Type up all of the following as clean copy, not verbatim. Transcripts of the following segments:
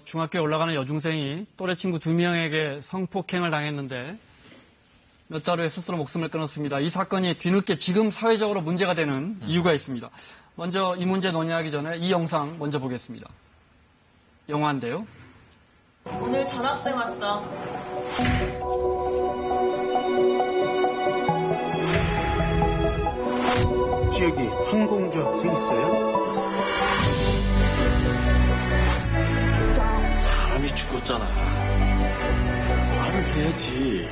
중학교에 올라가는 여중생이 또래 친구 2명에게 성폭행을 당했는데 몇 달 후에 스스로 목숨을 끊었습니다. 이 사건이 뒤늦게 지금 사회적으로 문제가 되는 이유가 있습니다. 먼저 이 문제 논의하기 전에 이 영상 먼저 보겠습니다. 영화인데요. 오늘 전학생 왔어. 혹시 여기 황공주 학생 있어요? 사람이 죽었잖아. 말을 해야지.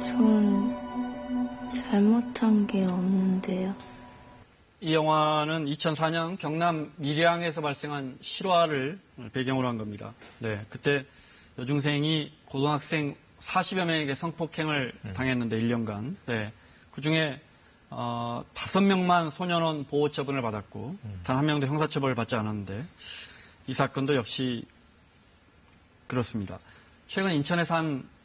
전 잘못한 게 없는데요. 이 영화는 2004년 경남 밀양에서 발생한 실화를 배경으로 한 겁니다. 네, 그때 여중생이 고등학생 40여 명에게 성폭행을 당했는데 1년간. 네, 그중에 5명만 소년원 보호 처분을 받았고 단 한 명도 형사처벌을 받지 않았는데 이 사건도 역시 그렇습니다. 최근 인천에서 한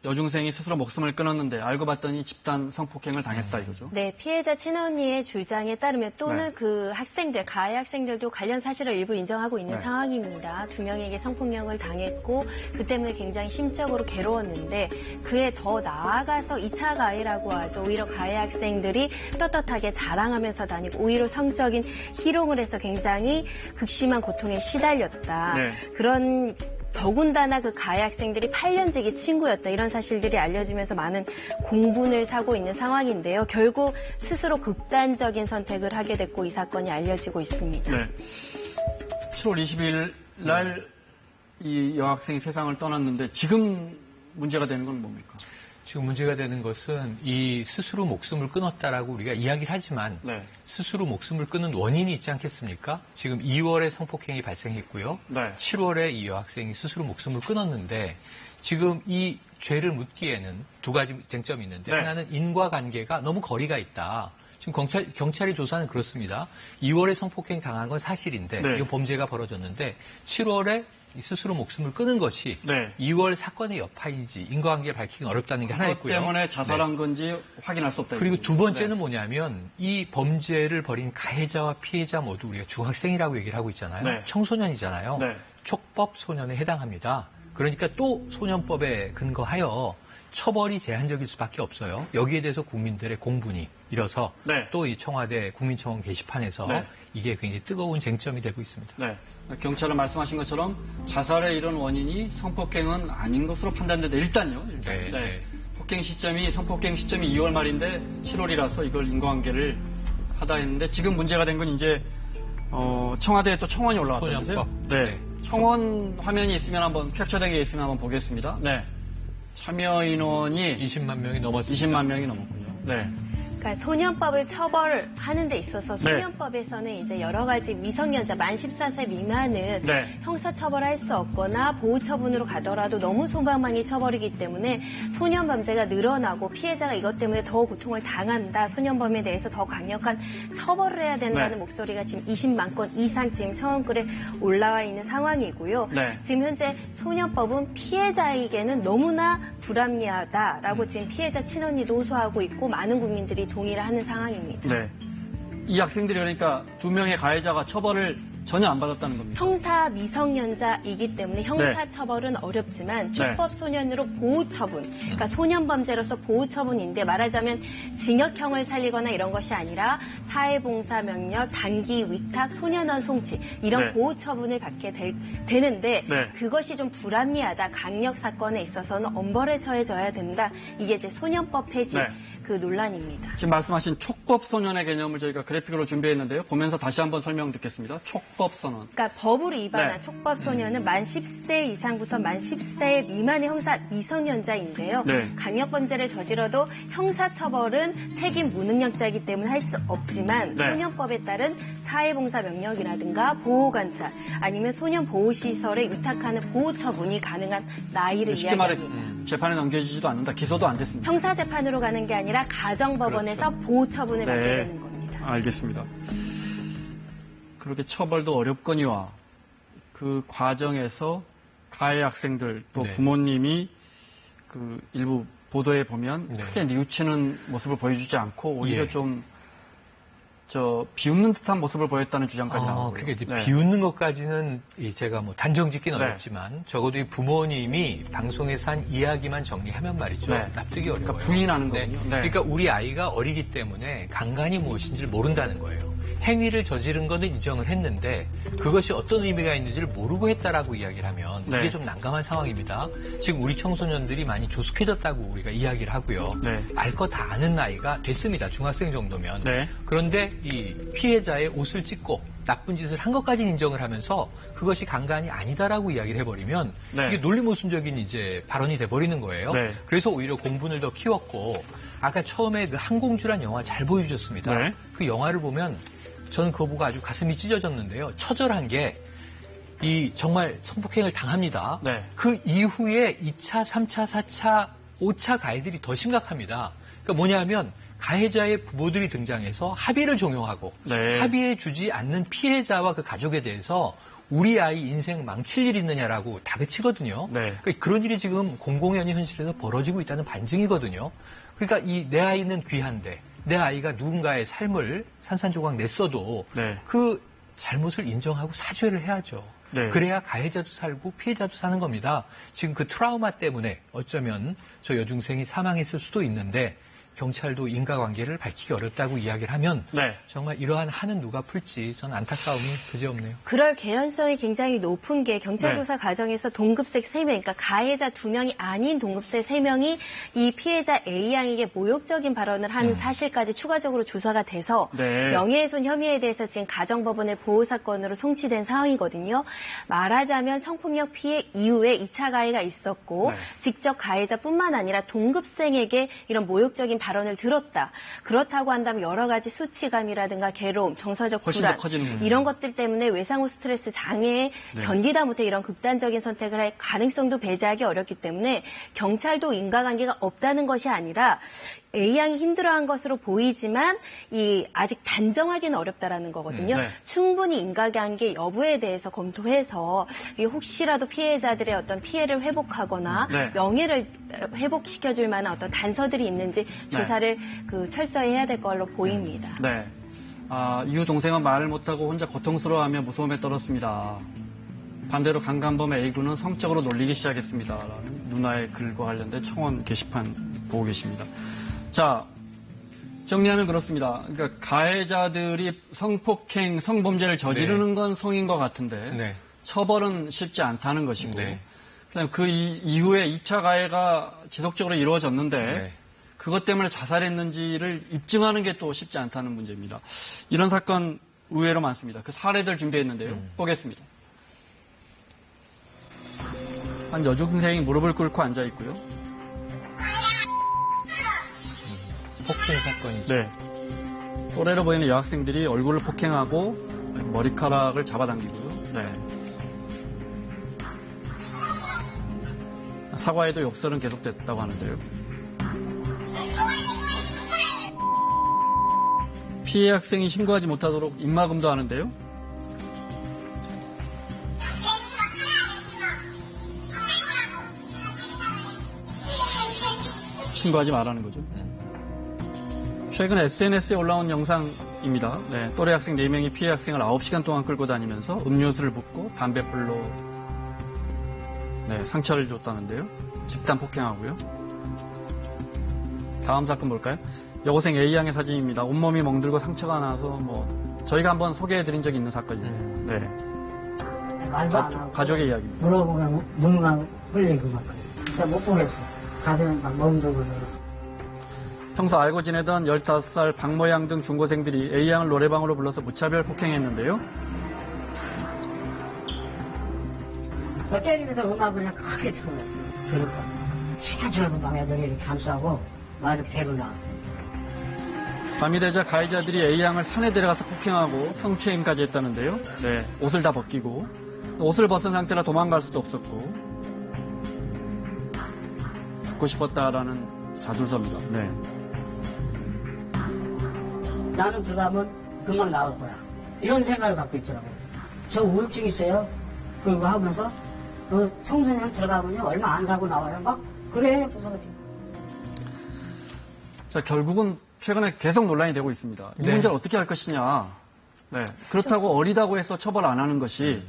여중생이 스스로 목숨을 끊었는데 알고 봤더니 집단 성폭행을 당했다 이거죠. 네, 피해자 친언니의 주장에 따르면 또는 네. 그 학생들, 가해 학생들도 관련 사실을 일부 인정하고 있는 네. 상황입니다. 2명에게 성폭력을 당했고 그 때문에 굉장히 심적으로 괴로웠는데 그에 더 나아가서 2차 가해라고 하죠. 오히려 가해 학생들이 떳떳하게 자랑하면서 다니고 오히려 성적인 희롱을 해서 굉장히 극심한 고통에 시달렸다. 네. 그런 더군다나 그 가해 학생들이 8년지기 친구였다. 이런 사실들이 알려지면서 많은 공분을 사고 있는 상황인데요. 결국 스스로 극단적인 선택을 하게 됐고 이 사건이 알려지고 있습니다. 네. 7월 20일 날 이 여학생이 세상을 떠났는데 지금 문제가 되는 건 뭡니까? 지금 문제가 되는 것은 이 스스로 목숨을 끊었다라고 우리가 이야기를 하지만 네. 스스로 목숨을 끊은 원인이 있지 않겠습니까? 지금 2월에 성폭행이 발생했고요. 네. 7월에 이 여학생이 스스로 목숨을 끊었는데 지금 이 죄를 묻기에는 두 가지 쟁점이 있는데 네. 하나는 인과관계가 너무 거리가 있다. 지금 경찰이 조사는 그렇습니다. 2월에 성폭행 당한 건 사실인데 네. 이 범죄가 벌어졌는데 7월에 스스로 목숨을 끊은 것이 네. 2월 사건의 여파인지 인과관계를 밝히기 어렵다는 게 하나 그것 있고요. 때문에 자살한 네. 건지 확인할 수 없다. 그리고 이거죠. 두 번째는 네. 뭐냐면 이 범죄를 벌인 가해자와 피해자 모두 우리가 중학생이라고 얘기를 하고 있잖아요. 네. 청소년이잖아요. 네. 촉법 소년에 해당합니다. 그러니까 또 소년법에 근거하여 처벌이 제한적일 수밖에 없어요. 여기에 대해서 국민들의 공분이 일어서 네. 또 이 청와대 국민청원 게시판에서 네. 이게 굉장히 뜨거운 쟁점이 되고 있습니다. 네. 경찰은 말씀하신 것처럼 자살의 이런 원인이 성폭행은 아닌 것으로 판단되는데 일단요. 네, 네. 성폭행 시점이 2월 말인데 7월이라서 이걸 인과관계를 하다 했는데 지금 문제가 된 건 이제 청와대에 또 청원이 올라왔다면서요? 소년법. 네. 네. 청원 화면이 있으면 한번 캡처된 게 있으면 한번 보겠습니다. 네. 참여 인원이 20만 명이 넘었습니다. 20만 명이 넘었군요. 네. 그러니까 소년법을 처벌하는 데 있어서 소년법에서는 이제 여러 가지 미성년자 만 14세 미만은 네. 형사처벌할 수 없거나 보호처분으로 가더라도 너무 소방망이 처벌이기 때문에 소년범죄가 늘어나고 피해자가 이것 때문에 더 고통을 당한다. 소년범에 대해서 더 강력한 처벌을 해야 된다는 네. 목소리가 지금 20만 건 이상 지금 청원글에 올라와 있는 상황이고요. 네. 지금 현재 소년법은 피해자에게는 너무나 불합리하다라고 지금 피해자 친언니도 호소하고 있고 많은 국민들이 동의를 하는 상황입니다. 네. 이 학생들이 그러니까 2명의 가해자가 처벌을 전혀 안 받았다는 겁니다. 형사 미성년자이기 때문에 형사 처벌은 어렵지만 촉법 소년으로 보호 처분, 그러니까 소년 범죄로서 보호 처분인데 말하자면 징역형을 살리거나 이런 것이 아니라 사회봉사 명령, 단기 위탁, 소년원 송치 이런 네. 보호 처분을 받게 되는데 네. 그것이 좀 불합리하다. 강력 사건에 있어서는 엄벌에 처해져야 된다. 이게 이제 소년법 폐지 네. 그 논란입니다. 지금 말씀하신 촉법 소년의 개념을 저희가 그래픽으로 준비했는데요. 보면서 다시 한번 설명 듣겠습니다. 촉법 소년. 그러니까 법으로 위반한 네. 촉법 소년은 만 10세 이상부터 만 10세 미만의 형사 미성년자인데요. 네. 강력범죄를 저질러도 형사처벌은 책임 무능력자이기 때문에 할 수 없지만 네. 소년법에 따른 사회봉사 명령이라든가 보호관찰 아니면 소년 보호시설에 위탁하는 보호처분이 가능한 나이를 쉽게 말해 이야기합니다. 재판에 넘겨지지도 않는다. 기소도 안 됐습니다. 형사재판으로 가는 게 아니라 가정법원에서 그렇죠. 보호처분을 받게 네. 되는 겁니다. 알겠습니다. 그렇게 처벌도 어렵거니와 그 과정에서 가해 학생들 또 네. 부모님이 그 일부 보도에 보면 네. 크게 뉘우치는 모습을 보여주지 않고 오히려 예. 좀 비웃는 듯한 모습을 보였다는 주장까지 나오고요. 그러니까 이제 네. 비웃는 것까지는 제가 뭐 단정짓기는 네. 어렵지만 적어도 이 부모님이 방송에서 한 이야기만 정리하면 말이죠. 네. 납득이 어려워요. 그러니까 부인하는 네. 거군요. 네. 그러니까 우리 아이가 어리기 때문에 간간이 무엇인지를 모른다는 거예요. 행위를 저지른 거는 인정을 했는데 그것이 어떤 의미가 있는지를 모르고 했다라고 이야기를 하면 네. 이게 좀 난감한 상황입니다. 지금 우리 청소년들이 많이 조숙해졌다고 우리가 이야기를 하고요. 네. 알 거 다 아는 나이가 됐습니다. 중학생 정도면. 네. 그런데 이 피해자의 옷을 찢고 나쁜 짓을 한 것까지 인정을 하면서 그것이 간간이 아니다라고 이야기를 해버리면 네. 이게 논리모순적인 이제 발언이 돼버리는 거예요. 네. 그래서 오히려 공분을 더 키웠고 아까 처음에 그 항공주란 영화 잘 보여주셨습니다. 네. 그 영화를 보면 저는 그거 보고 아주 가슴이 찢어졌는데요. 처절한 게 이 정말 성폭행을 당합니다. 네. 그 이후에 2차, 3차, 4차, 5차 가해들이 더 심각합니다. 그러니까 뭐냐면 가해자의 부모들이 등장해서 합의를 종용하고 네. 합의해 주지 않는 피해자와 그 가족에 대해서 우리 아이 인생 망칠 일 있느냐라고 다그치거든요. 네. 그러니까 그런 일이 지금 공공연히 현실에서 벌어지고 있다는 반증이거든요. 그러니까 이 내 아이는 귀한데 내 아이가 누군가의 삶을 산산조각 냈어도 네. 그 잘못을 인정하고 사죄를 해야죠. 네. 그래야 가해자도 살고 피해자도 사는 겁니다. 지금 그 트라우마 때문에 어쩌면 저 여중생이 사망했을 수도 있는데 경찰도 인과관계를 밝히기 어렵다고 이야기를 하면 네. 정말 이러한 한은 누가 풀지 저는 안타까움이 그지없네요. 그럴 개연성이 굉장히 높은 게 경찰 네. 조사 과정에서 동급생 3명, 그러니까 가해자 2명이 아닌 동급생 3명이 이 피해자 A양에게 모욕적인 발언을 하는 사실까지 추가적으로 조사가 돼서 네. 명예훼손 혐의에 대해서 지금 가정법원의 보호사건으로 송치된 상황이거든요. 말하자면 성폭력 피해 이후에 2차 가해가 있었고 네. 직접 가해자뿐만 아니라 동급생에게 이런 모욕적인 발언을 들었다. 그렇다고 한다면 여러 가지 수치감이라든가 괴로움, 정서적 훨씬 불안 더 커지는군요. 이런 것들 때문에 외상후 스트레스 장애에 네. 견디다 못해 이런 극단적인 선택을 할 가능성도 배제하기 어렵기 때문에 경찰도 인과관계가 없다는 것이 아니라 A양이 힘들어한 것으로 보이지만 아직 단정하기는 어렵다라는 거거든요. 네. 충분히 인과관계 여부에 대해서 검토해서 혹시라도 피해자들의 어떤 피해를 회복하거나 네. 명예를 회복시켜줄 만한 어떤 단서들이 있는지 조사를 철저히 해야 될 걸로 보입니다. 네. 이후 동생은 말을 못하고 혼자 고통스러워하며 무서움에 떨었습니다. 반대로 강간범의 A군은 성적으로 놀리기 시작했습니다. 라는 누나의 글과 관련된 청원 게시판 보고 계십니다. 자, 정리하면 그렇습니다. 그러니까 가해자들이 성폭행, 성범죄를 저지르는 건 성인 것 같은데 네. 처벌은 쉽지 않다는 것이고 네. 그다음에 그 이후에 2차 가해가 지속적으로 이루어졌는데 네. 그것 때문에 자살했는지를 입증하는 게 또 쉽지 않다는 문제입니다. 이런 사건 의외로 많습니다. 그 사례들 준비했는데요. 보겠습니다. 한 여중생이 무릎을 꿇고 앉아 있고요. 폭행 사건이죠. 네. 또래로 보이는 여학생들이 얼굴을 폭행하고 머리카락을 잡아당기고요. 네. 사과에도 욕설은 계속됐다고 하는데요. 피해 학생이 신고하지 못하도록 입막음도 하는데요. 신고하지 말라는 거죠. 최근 SNS에 올라온 영상입니다. 네, 또래 학생 4명이 피해 학생을 9시간 동안 끌고 다니면서 음료수를 붓고 담뱃불로 상처를 줬다는데요. 집단 폭행하고요. 다음 사건 볼까요? 여고생 A양의 사진입니다. 온몸이 멍들고 상처가 나서 저희가 한번 소개해드린 적이 있는 사건입니다. 네. 말도 안 하고 가족의 이야기입니다. 물어보면 눈만 흘리고 막 그래. 진짜 못 보겠어. 가슴이 막 멍들고 평소 알고 지내던 15살 박모양 등 중고생들이 A양을 노래방으로 불러서 무차별 폭행했는데요. 때리면서 음악을 그냥 크게 들었다. 시간처럼 막 애들이 이렇게 감싸고 막 이렇게 데리고 나왔대. 밤이 되자 가해자들이 A양을 산에 데려가서 폭행하고 성추행까지 했다는데요. 네, 옷을 다 벗기고 옷을 벗은 상태라 도망갈 수도 없었고 죽고 싶었다라는 자술서입니다. 네. 나는 들어가면 금방 나올 거야. 이런 생각을 갖고 있더라고. 저 우울증 있어요. 그리고 하면서 청소년 들어가면요 얼마 안 사고 나와요. 막 그래 무슨 자, 결국은 최근에 계속 논란이 되고 있습니다. 이 네. 문제를 어떻게 할 것이냐. 네. 그렇다고 어리다고 해서 처벌 안 하는 것이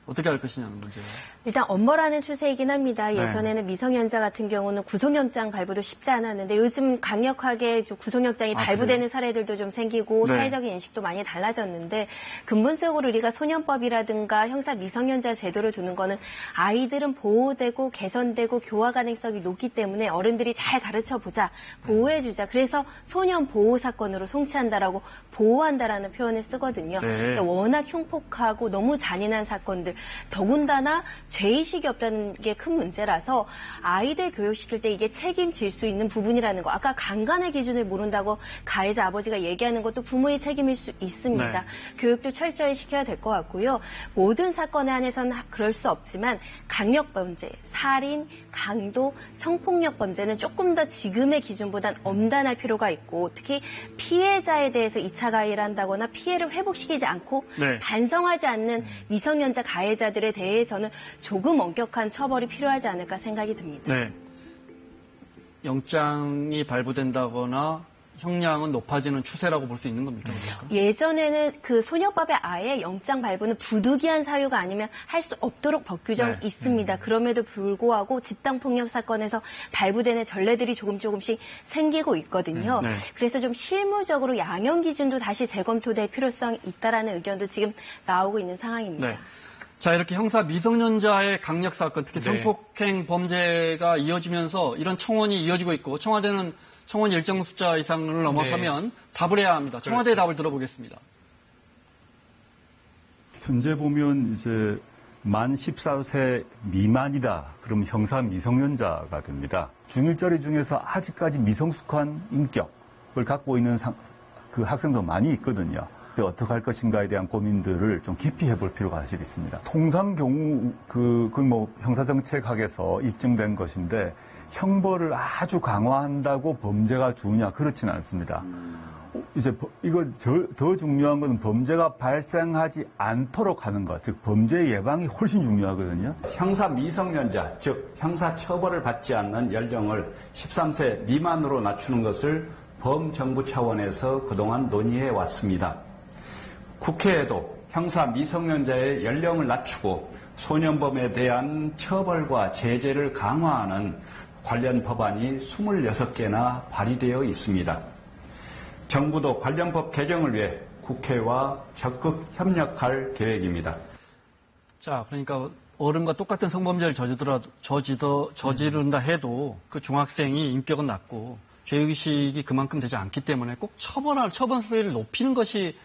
어떻게 할 것이냐는 문제예요. 일단 엄벌하는 추세이긴 합니다. 네. 예전에는 미성년자 같은 경우는 구속영장 발부도 쉽지 않았는데 요즘 강력하게 좀 구속영장이 발부되는 사례들도 좀 생기고 네. 사회적인 인식도 많이 달라졌는데 근본적으로 우리가 소년법이라든가 형사 미성년자 제도를 두는 거는 아이들은 보호되고 개선되고 교화 가능성이 높기 때문에 어른들이 잘 가르쳐보자, 보호해주자. 그래서 소년 보호 사건으로 송치한다라고 보호한다라는 표현을 쓰거든요. 네. 근데 워낙 흉폭하고 너무 잔인한 사건들, 더군다나 죄의식이 없다는 게 큰 문제라서 아이들 교육시킬 때 이게 책임질 수 있는 부분이라는 거. 아까 강간의 기준을 모른다고 가해자 아버지가 얘기하는 것도 부모의 책임일 수 있습니다. 네. 교육도 철저히 시켜야 될 것 같고요. 모든 사건에 한해서는 그럴 수 없지만 강력범죄, 살인, 강도, 성폭력 범죄는 조금 더 지금의 기준보단 엄단할 필요가 있고 특히 피해자에 대해서 2차 가해를 한다거나 피해를 회복시키지 않고 네. 반성하지 않는 미성년자 가해자들에 대해서는 조금 엄격한 처벌이 필요하지 않을까 생각이 듭니다. 네. 영장이 발부된다거나 형량은 높아지는 추세라고 볼 수 있는 겁니까? 그러니까? 예전에는 그 소녀법에 아예 영장 발부는 부득이한 사유가 아니면 할 수 없도록 법 규정이 네. 있습니다. 그럼에도 불구하고 집단폭력 사건에서 발부되는 전례들이 조금씩 생기고 있거든요. 네. 그래서 좀 실무적으로 양형 기준도 다시 재검토될 필요성이 있다라는 의견도 지금 나오고 있는 상황입니다. 네. 자, 이렇게 형사 미성년자의 강력 사건, 특히 네. 성폭행 범죄가 이어지면서 이런 청원이 이어지고 있고 청와대는 청원 일정 숫자 이상을 넘어서면 답을 해야 합니다. 청와대의 답을 들어보겠습니다. 현재 보면 이제 만 14세 미만이다. 그러면 형사 미성년자가 됩니다. 중일자리 중에서 아직까지 미성숙한 인격을 갖고 있는 그 학생도 많이 있거든요. 어떻게 할 것인가에 대한 고민들을 좀 깊이 해볼 필요가 사실 있습니다. 통상 경우 뭐 형사정책학에서 입증된 것인데 형벌을 아주 강화한다고 범죄가 주냐 그렇지는 않습니다. 이제 이거 더 중요한 것은 범죄가 발생하지 않도록 하는 것, 즉 범죄 예방이 훨씬 중요하거든요. 형사 미성년자, 즉 형사 처벌을 받지 않는 연령을 13세 미만으로 낮추는 것을 범정부 차원에서 그동안 논의해 왔습니다. 국회에도 형사 미성년자의 연령을 낮추고 소년범에 대한 처벌과 제재를 강화하는 관련 법안이 26개나 발의되어 있습니다. 정부도 관련 법 개정을 위해 국회와 적극 협력할 계획입니다. 자, 그러니까 어른과 똑같은 성범죄를 저지른다 해도 그 중학생이 인격은 낮고 죄의식이 그만큼 되지 않기 때문에 꼭 처벌 수위를 높이는 것이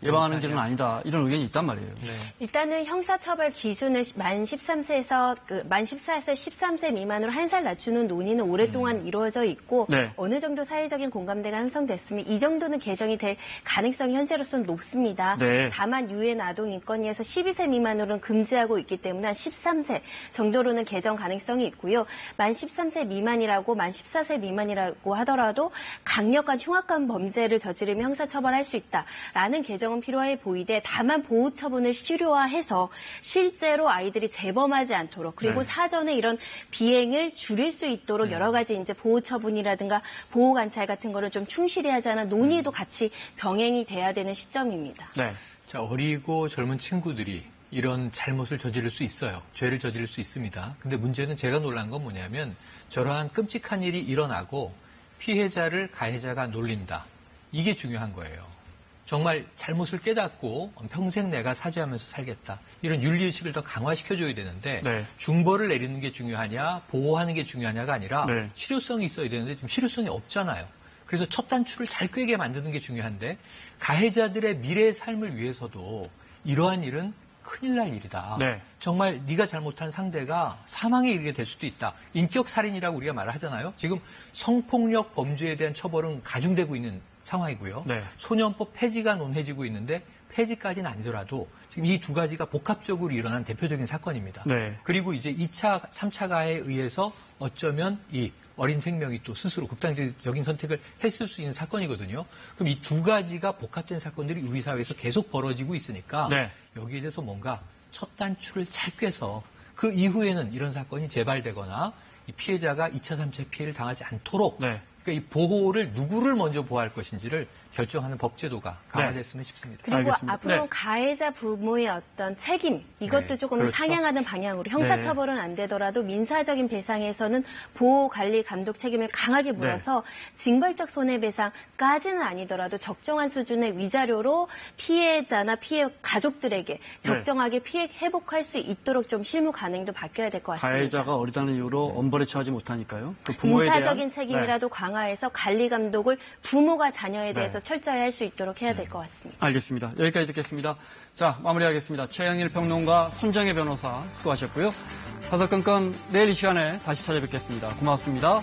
예방하는 길은 아니다. 이런 의견이 있단 말이에요. 네. 일단은 형사처벌 기준을 만 14세에서 13세 미만으로 한 살 낮추는 논의는 오랫동안 이루어져 있고 네. 어느 정도 사회적인 공감대가 형성됐으면 이 정도는 개정이 될 가능성이 현재로서는 높습니다. 네. 다만 유엔 아동인권위에서 12세 미만으로는 금지하고 있기 때문에 한 13세 정도로는 개정 가능성이 있고요. 만 13세 미만이라고 만 14세 미만이라고 하더라도 강력한 흉악한 범죄를 저지르면 형사처벌할 수 있다라는 개정 은 필요해 보이되 다만 보호 처분을 실효화해서 실제로 아이들이 재범하지 않도록 그리고 네. 사전에 이런 비행을 줄일 수 있도록 여러 가지 이제 보호 처분이라든가 보호 관찰 같은 거를 좀 충실히 하자는 논의도 같이 병행이 돼야 되는 시점입니다. 네. 자, 어리고 젊은 친구들이 이런 잘못을 저지를 수 있어요. 죄를 저지를 수 있습니다. 근데 문제는 제가 놀란 건 뭐냐면 저러한 끔찍한 일이 일어나고 피해자를 가해자가 놀린다. 이게 중요한 거예요. 정말 잘못을 깨닫고 평생 내가 사죄하면서 살겠다. 이런 윤리의식을 더 강화시켜줘야 되는데 네. 중벌을 내리는 게 중요하냐 보호하는 게 중요하냐가 아니라 네. 실효성이 있어야 되는데 지금 실효성이 없잖아요. 그래서 첫 단추를 잘 꿰게 만드는 게 중요한데 가해자들의 미래의 삶을 위해서도 이러한 일은 큰일 날 일이다. 네. 정말 네가 잘못한 상대가 사망에 이르게 될 수도 있다. 인격살인이라고 우리가 말을 하잖아요. 지금 성폭력 범죄에 대한 처벌은 가중되고 있는 상황이고요. 네. 소년법 폐지가 논해지고 있는데 폐지까지는 아니더라도 지금 이 두 가지가 복합적으로 일어난 대표적인 사건입니다. 네. 그리고 이제 2차, 3차 가해에 의해서 어쩌면 이 어린 생명이 또 스스로 극단적인 선택을 했을 수 있는 사건이거든요. 그럼 이 두 가지가 복합된 사건들이 우리 사회에서 계속 벌어지고 있으니까 네. 여기에 대해서 뭔가 첫 단추를 잘 꿰서 그 이후에는 이런 사건이 재발되거나 이 피해자가 2차, 3차 피해를 당하지 않도록 네. 그러니까 이 보호를 누구를 먼저 보호할 것인지를 결정하는 법제도가 강화됐으면 싶습니다. 그리고 알겠습니다. 앞으로 네. 가해자 부모의 어떤 책임 이것도 네, 조금 그렇죠. 상향하는 방향으로 형사처벌은 안 되더라도 민사적인 배상에서는 보호, 관리, 감독 책임을 강하게 물어서 징벌적 손해배상까지는 아니더라도 적정한 수준의 위자료로 피해자나 피해 가족들에게 적정하게 피해 회복할 수 있도록 좀 실무 간행도 바뀌어야 될 것 같습니다. 가해자가 어리다는 이유로 엄벌에 처하지 못하니까요. 그 부모에 민사적인 대한 책임이라도 강화해서 관리 감독을 부모가 자녀에 대해서 철저히 할 수 있도록 해야 될 것 같습니다. 알겠습니다. 여기까지 듣겠습니다. 자, 마무리하겠습니다. 최영일 평론가, 손정혜 변호사 수고하셨고요. 다섯 건건 내일 이 시간에 다시 찾아뵙겠습니다. 고맙습니다.